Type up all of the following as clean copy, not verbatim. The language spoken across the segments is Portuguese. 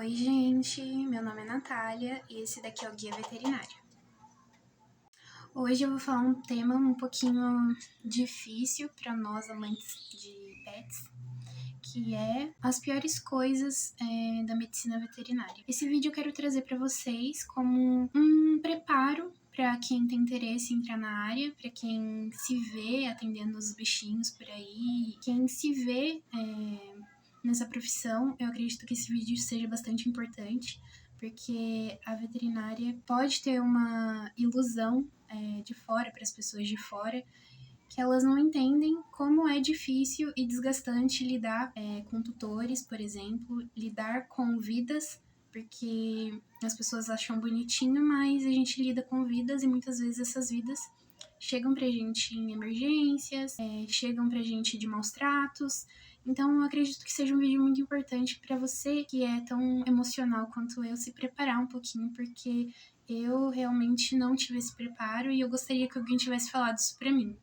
Oi, gente, meu nome é Natália e esse daqui é o Guia Veterinário. Hoje eu vou falar um tema um pouquinho difícil para nós amantes de pets, que é as piores coisas da medicina veterinária. Esse vídeo eu quero trazer para vocês como um preparo para quem tem interesse em entrar na área, para quem se vê atendendo os bichinhos por aí, quem se vê nessa profissão. Eu acredito que esse vídeo seja bastante importante, porque a veterinária pode ter uma ilusão de fora, para as pessoas de fora, que elas não entendem como é difícil e desgastante lidar com tutores, por exemplo, lidar com vidas, porque as pessoas acham bonitinho, mas a gente lida com vidas e muitas vezes essas vidas chegam pra gente em emergências, chegam pra gente de maus tratos. Então eu acredito que seja um vídeo muito importante para você que é tão emocional quanto eu se preparar um pouquinho, porque eu realmente não tive esse preparo e eu gostaria que alguém tivesse falado isso pra mim.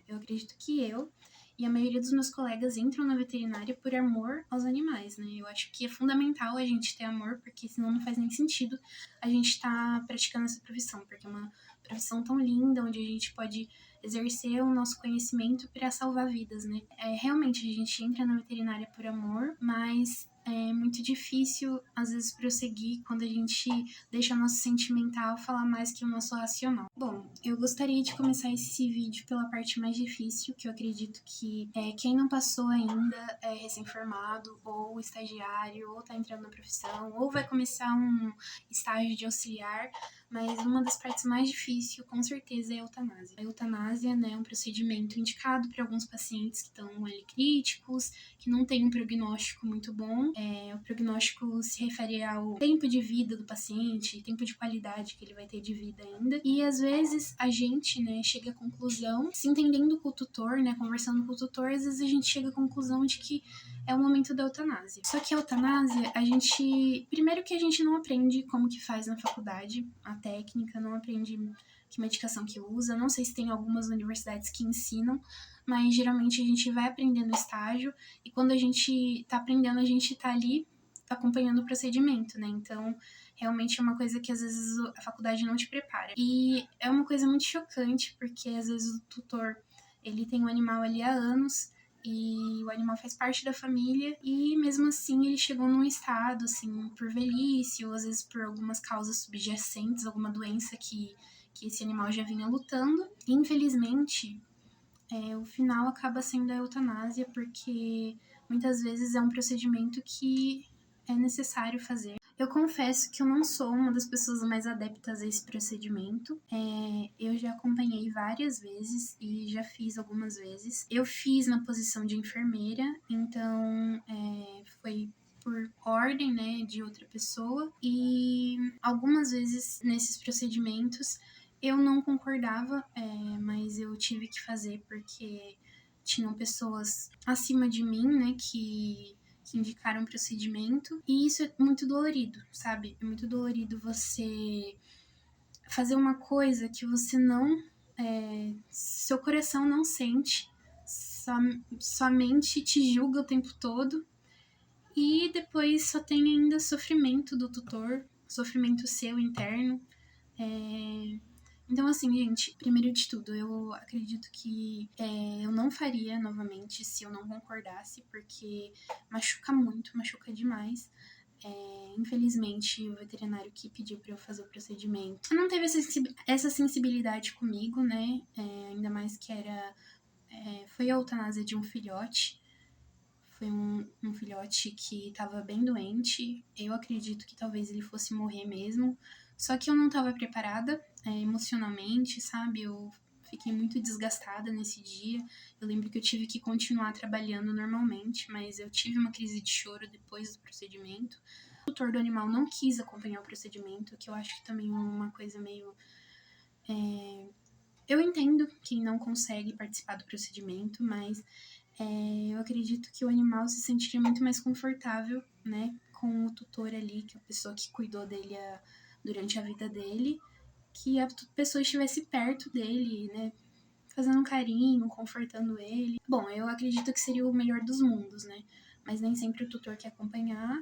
Eu acredito que eu e a maioria dos meus colegas entram na veterinária por amor aos animais, né? Eu acho que é fundamental a gente ter amor, porque senão não faz nem sentido a gente estar praticando essa profissão, porque é uma profissão tão linda, onde a gente pode exercer o nosso conhecimento para salvar vidas, né? Realmente a gente entra na veterinária por amor, mas é muito difícil, às vezes, prosseguir quando a gente deixa o nosso sentimental falar mais que o nosso racional. Bom, eu gostaria de começar esse vídeo pela parte mais difícil, que eu acredito que quem não passou ainda é recém-formado, ou estagiário, ou tá entrando na profissão, ou vai começar um estágio de auxiliar, mas uma das partes mais difíceis, com certeza, é a eutanásia. A eutanásia, né, é um procedimento indicado para alguns pacientes que estão ali críticos, que não têm um prognóstico muito bom. O prognóstico se refere ao tempo de vida do paciente, tempo de qualidade que ele vai ter de vida ainda. E às vezes a gente, né, chega à conclusão, se entendendo com o tutor, né, conversando com o tutor, às vezes a gente chega à conclusão de que é o momento da eutanásia. Só que a eutanásia, primeiro que a gente não aprende como que faz na faculdade, a técnica, não aprende que medicação que usa, não sei se tem algumas universidades que ensinam, mas geralmente a gente vai aprender no estágio, e quando a gente tá aprendendo, a gente tá ali acompanhando o procedimento, né? Então, realmente é uma coisa que às vezes a faculdade não te prepara. E é uma coisa muito chocante, porque às vezes o tutor, ele tem um animal ali há anos, e o animal faz parte da família, e mesmo assim ele chegou num estado, assim, por velhice, ou às vezes por algumas causas subjacentes, alguma doença que esse animal já vinha lutando. E, infelizmente, o final acaba sendo a eutanásia, porque muitas vezes é um procedimento que é necessário fazer. Eu confesso que eu não sou uma das pessoas mais adeptas a esse procedimento. Eu já acompanhei várias vezes e já fiz algumas vezes. Eu fiz na posição de enfermeira, então foi por ordem, né, de outra pessoa. E algumas vezes nesses procedimentos eu não concordava, mas eu tive que fazer porque tinham pessoas acima de mim, né, que indicaram procedimento. E isso é muito dolorido, sabe? É muito dolorido você fazer uma coisa que você não... seu coração não sente, sua mente te julga o tempo todo, e depois só tem ainda sofrimento do tutor, sofrimento seu interno. Então, assim, gente, primeiro de tudo, eu acredito que eu não faria novamente se eu não concordasse, porque machuca muito, machuca demais. Infelizmente, o veterinário que pediu pra eu fazer o procedimento não teve essa sensibilidade comigo, né? Ainda mais que foi a eutanásia de um filhote. Foi um filhote que estava bem doente. Eu acredito que talvez ele fosse morrer mesmo. Só que eu não estava preparada emocionalmente, sabe? Eu fiquei muito desgastada nesse dia. Eu lembro que eu tive que continuar trabalhando normalmente, mas eu tive uma crise de choro depois do procedimento. O tutor do animal não quis acompanhar o procedimento, que eu acho que também é uma coisa meio... Eu entendo quem não consegue participar do procedimento, mas eu acredito que o animal se sentiria muito mais confortável, né, com o tutor ali, que é a pessoa que cuidou dele durante a vida dele, que a pessoa estivesse perto dele, né, fazendo um carinho, confortando ele. Bom, eu acredito que seria o melhor dos mundos, né, mas nem sempre o tutor quer acompanhar,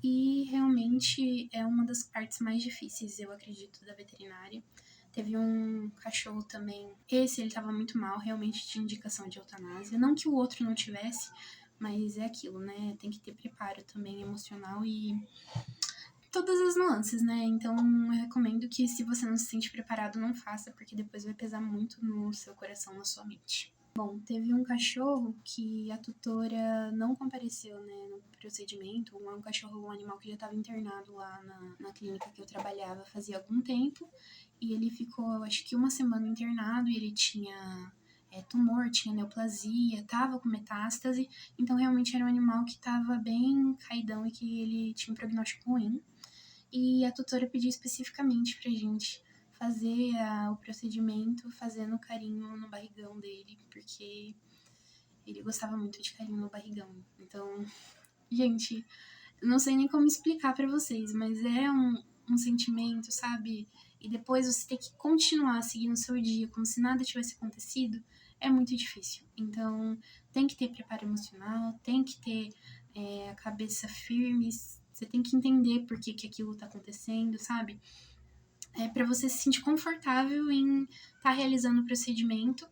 e realmente realmente é uma das partes mais difíceis, eu acredito, da veterinária. Teve um cachorro também, ele tava muito mal, realmente tinha indicação de eutanásia. Não que o outro não tivesse, mas é aquilo, né? Tem que ter preparo também emocional e todas as nuances, né? Então eu recomendo que, se você não se sente preparado, não faça, porque depois vai pesar muito no seu coração, na sua mente. Bom, teve um cachorro que a tutora não compareceu, né, no procedimento. Um cachorro, um animal que já estava internado lá na clínica que eu trabalhava fazia algum tempo. E ele ficou, acho que 1 semana internado, e ele tinha tumor, tinha neoplasia, tava com metástase. Então realmente era um animal que estava bem caidão e que ele tinha um prognóstico ruim. E a tutora pediu especificamente pra gente fazer o procedimento fazendo carinho no barrigão dele, porque ele gostava muito de carinho no barrigão. Então, gente, eu não sei nem como explicar pra vocês, mas é um sentimento, sabe? E depois você ter que continuar seguindo o seu dia como se nada tivesse acontecido, é muito difícil. Então, tem que ter preparo emocional, tem que ter a cabeça firme, você tem que entender por que aquilo tá acontecendo, sabe? Para você se sentir confortável em estar realizando o procedimento,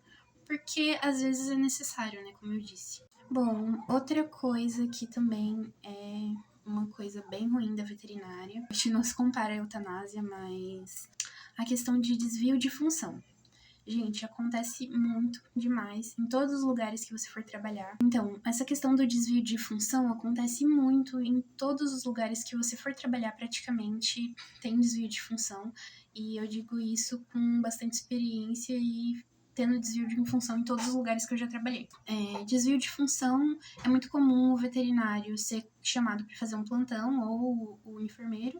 porque às vezes é necessário, né? Como eu disse. Bom, outra coisa que também é uma coisa bem ruim da veterinária, a gente não se compara à eutanásia, mas a questão de desvio de função. Gente, acontece muito demais em todos os lugares que você for trabalhar. Então, essa questão do desvio de função acontece muito em todos os lugares que você for trabalhar, praticamente tem desvio de função. E eu digo isso com bastante experiência e tendo desvio de função em todos os lugares que eu já trabalhei. Desvio de função é muito comum o veterinário ser chamado para fazer um plantão, ou o enfermeiro.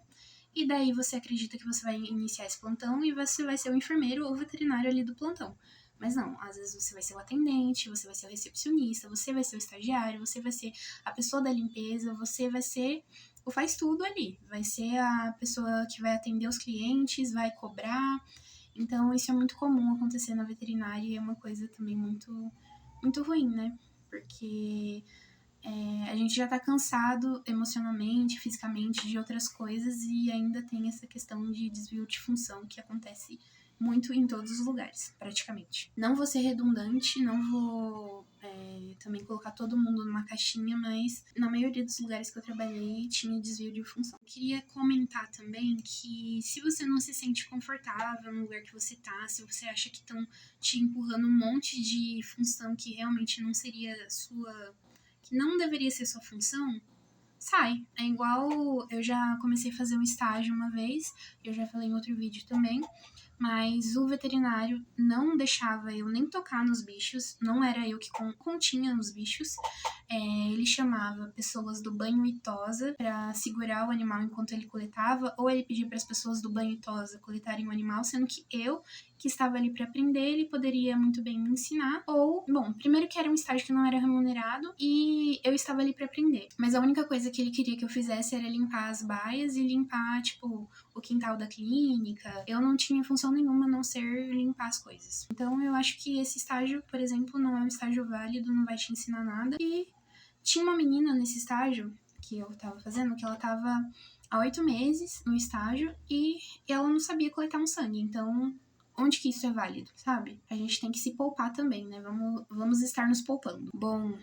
E daí você acredita que você vai iniciar esse plantão e você vai ser o enfermeiro ou o veterinário ali do plantão. Mas não, às vezes você vai ser o atendente, você vai ser o recepcionista, você vai ser o estagiário, você vai ser a pessoa da limpeza, você vai ser o faz tudo ali. Vai ser a pessoa que vai atender os clientes, vai cobrar. Então isso é muito comum acontecer na veterinária e é uma coisa também muito, muito ruim, né? Porque a gente já tá cansado emocionalmente, fisicamente, de outras coisas, e ainda tem essa questão de desvio de função que acontece muito em todos os lugares, praticamente. Não vou ser redundante, não vou também colocar todo mundo numa caixinha, mas na maioria dos lugares que eu trabalhei tinha desvio de função. Eu queria comentar também que, se você não se sente confortável no lugar que você tá, se você acha que estão te empurrando um monte de função que realmente não seria sua, que não deveria ser sua função, sai. É igual, eu já comecei a fazer um estágio uma vez, eu já falei em outro vídeo também, mas o veterinário não deixava eu nem tocar nos bichos, não era eu que continha os bichos. Ele chamava pessoas do banho e tosa para segurar o animal enquanto ele coletava, ou ele pedia para as pessoas do banho e tosa coletarem o animal, sendo que eu, que estava ali para aprender, ele poderia muito bem me ensinar. Ou, bom, primeiro que era um estágio que não era remunerado e eu estava ali para aprender, mas a única coisa que ele queria que eu fizesse era limpar as baias e limpar, tipo, o quintal da clínica. Eu não tinha função nenhuma a não ser limpar as coisas. Então eu acho que esse estágio, por exemplo, não é um estágio válido, não vai te ensinar nada. E tinha uma menina nesse estágio que eu tava fazendo, que ela tava há 8 meses no estágio e ela não sabia coletar um sangue. Então, onde que isso é válido, sabe? A gente tem que se poupar também, né? Vamos estar nos poupando. Bom,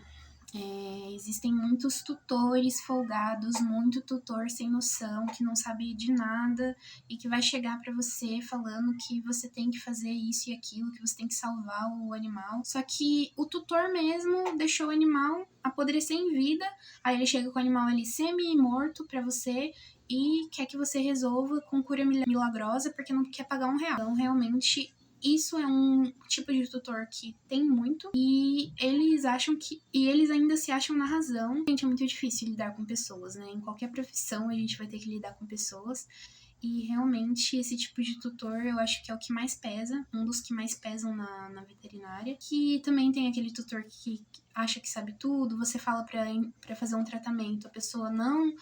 existem muitos tutores folgados, muito tutor sem noção, que não sabe de nada e que vai chegar pra você falando que você tem que fazer isso e aquilo, que você tem que salvar o animal. Só que o tutor mesmo deixou o animal apodrecer em vida, aí ele chega com o animal ali semi-morto pra você e quer que você resolva com cura milagrosa porque não quer pagar R$1. Então, realmente, isso é um tipo de tutor que tem muito, e eles acham que, e eles ainda se acham na razão. Gente, é muito difícil lidar com pessoas, né? Em qualquer profissão a gente vai ter que lidar com pessoas. E realmente esse tipo de tutor eu acho que é o que mais pesa, um dos que mais pesam na veterinária. Que também tem aquele tutor que acha que sabe tudo, você fala pra fazer um tratamento, a pessoa não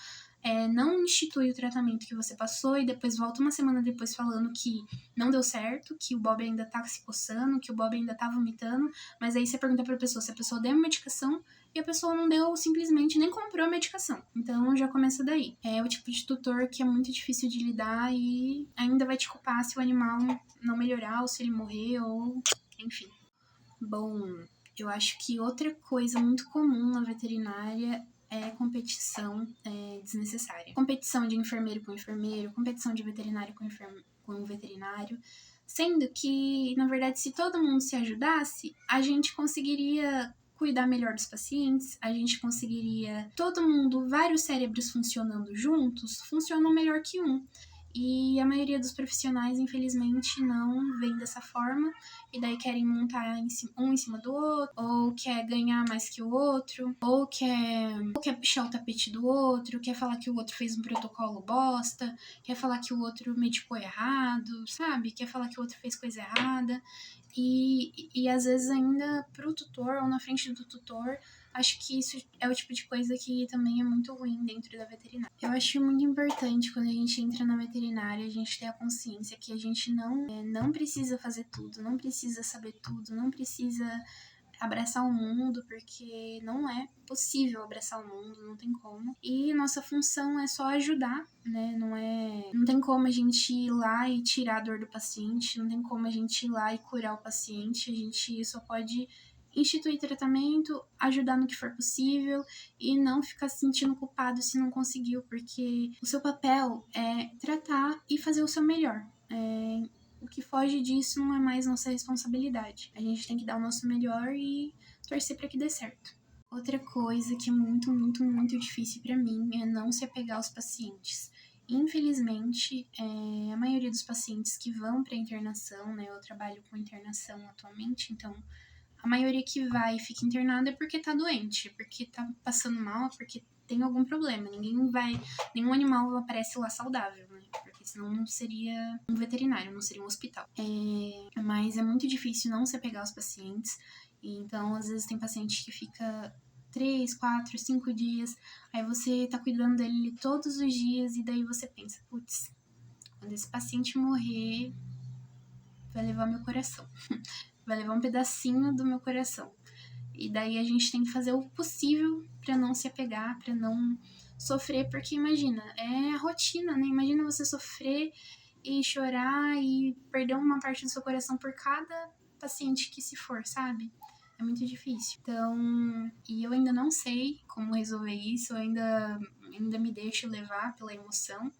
institui o tratamento que você passou e depois volta 1 semana depois falando que não deu certo, que o Bob ainda tá se coçando, que o Bob ainda tá vomitando, mas aí você pergunta pra pessoa se a pessoa deu uma medicação, e a pessoa não deu, simplesmente nem comprou a medicação. Então já começa daí. É o tipo de tutor que é muito difícil de lidar e ainda vai te culpar se o animal não melhorar ou se ele morrer ou enfim. Bom, eu acho que outra coisa muito comum na veterinária é competição desnecessária. Competição de enfermeiro com enfermeiro, competição de veterinário com veterinário. Sendo que, na verdade, se todo mundo se ajudasse, a gente conseguiria cuidar melhor dos pacientes, a gente conseguiria todo mundo, vários cérebros funcionando juntos, funcionam melhor que um. E a maioria dos profissionais, infelizmente, não vem dessa forma, e daí querem montar um em cima do outro, ou quer ganhar mais que o outro, ou quer puxar o tapete do outro, quer falar que o outro fez um protocolo bosta, quer falar que o outro medicou errado, sabe? Quer falar que o outro fez coisa errada. E às vezes ainda pro tutor, ou na frente do tutor, acho que isso é o tipo de coisa que também é muito ruim dentro da veterinária. Eu acho muito importante quando a gente entra na veterinária, a gente ter a consciência que a gente não precisa fazer tudo, não precisa saber tudo, não precisa abraçar o mundo, porque não é possível abraçar o mundo, não tem como. E nossa função é só ajudar, né? Não tem como a gente ir lá e tirar a dor do paciente, não tem como a gente ir lá e curar o paciente, a gente só pode instituir tratamento, ajudar no que for possível e não ficar se sentindo culpado se não conseguiu, porque o seu papel é tratar e fazer o seu melhor. O que foge disso não é mais nossa responsabilidade. A gente tem que dar o nosso melhor e torcer para que dê certo. Outra coisa que é muito, muito, muito difícil para mim é não se apegar aos pacientes. Infelizmente, a maioria dos pacientes que vão para internação, né, eu trabalho com internação atualmente, então a maioria que vai e fica internada é porque tá doente, porque tá passando mal, porque tem algum problema. Nenhum animal aparece lá saudável, né? Porque senão não seria um veterinário, não seria um hospital. Mas é muito difícil não se apegar aos pacientes. Então, às vezes tem paciente que fica 3, 4, 5 dias, aí você tá cuidando dele todos os dias e daí você pensa, putz, quando esse paciente morrer, vai levar meu coração. Vai levar um pedacinho do meu coração. E daí a gente tem que fazer o possível para não se apegar, para não sofrer, porque imagina, é a rotina, né? Imagina você sofrer e chorar e perder uma parte do seu coração por cada paciente que se for, sabe? É muito difícil. Então, e eu ainda não sei como resolver isso, eu ainda me deixo levar pela emoção.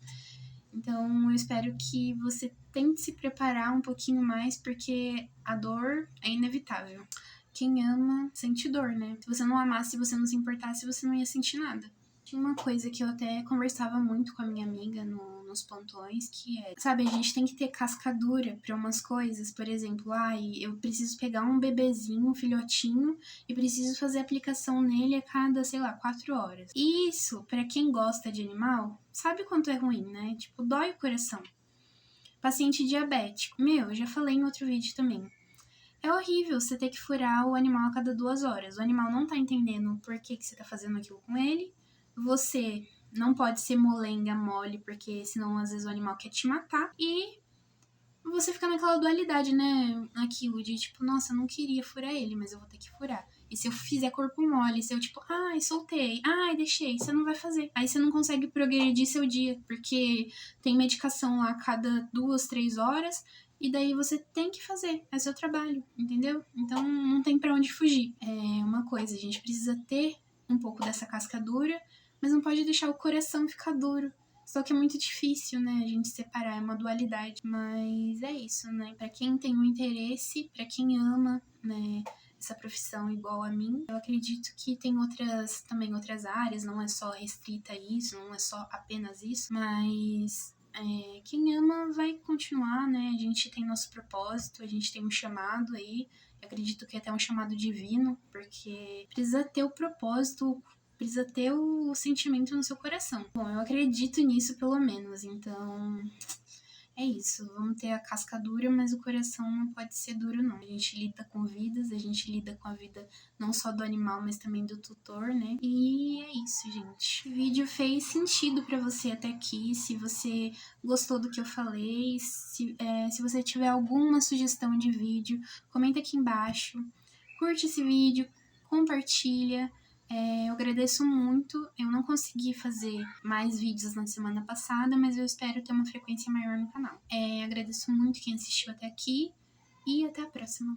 Então, eu espero que você tente se preparar um pouquinho mais, porque a dor é inevitável. Quem ama sente dor, né? Se você não amasse, se você não se importasse, você não ia sentir nada. Tinha uma coisa que eu até conversava muito com a minha amiga nos plantões, que é, sabe, a gente tem que ter casca dura para umas coisas. Por exemplo, eu preciso pegar um bebezinho, um filhotinho, e preciso fazer aplicação nele a cada, sei lá, 4 horas. E isso, para quem gosta de animal, sabe quanto é ruim, né? Tipo, dói o coração. Paciente diabético. Eu já falei em outro vídeo também. É horrível você ter que furar o animal a cada 2 horas. O animal não tá entendendo por que você tá fazendo aquilo com ele. Você não pode ser molenga mole, porque senão às vezes o animal quer te matar. E você fica naquela dualidade, né? Aquilo de tipo, nossa, eu não queria furar ele, mas eu vou ter que furar. E se eu fizer corpo mole, se eu tipo, soltei, deixei, você não vai fazer. Aí você não consegue progredir seu dia, porque tem medicação lá a cada 2, 3 horas. E daí você tem que fazer, é seu trabalho, entendeu? Então não tem pra onde fugir. É uma coisa, a gente precisa ter um pouco dessa casca dura, mas não pode deixar o coração ficar duro. Só que é muito difícil, né, a gente separar, é uma dualidade. Mas é isso, né? Pra quem tem um interesse, pra quem ama, né, essa profissão igual a mim, eu acredito que tem também outras áreas, não é só restrita a isso, não é só apenas isso, mas quem ama vai continuar, né? A gente tem nosso propósito, a gente tem um chamado aí. Eu acredito que é até um chamado divino, porque precisa ter o propósito, precisa ter o sentimento no seu coração. Bom, eu acredito nisso pelo menos, então é isso. Vamos ter a casca dura, mas o coração não pode ser duro, não. A gente lida com vidas, a gente lida com a vida não só do animal, mas também do tutor, né? E é isso, gente. O vídeo fez sentido pra você até aqui. Se você gostou do que eu falei, se você tiver alguma sugestão de vídeo, comenta aqui embaixo. Curte esse vídeo, compartilha. Eu agradeço muito. Eu não consegui fazer mais vídeos na semana passada, mas eu espero ter uma frequência maior no canal. Agradeço muito quem assistiu até aqui e até a próxima.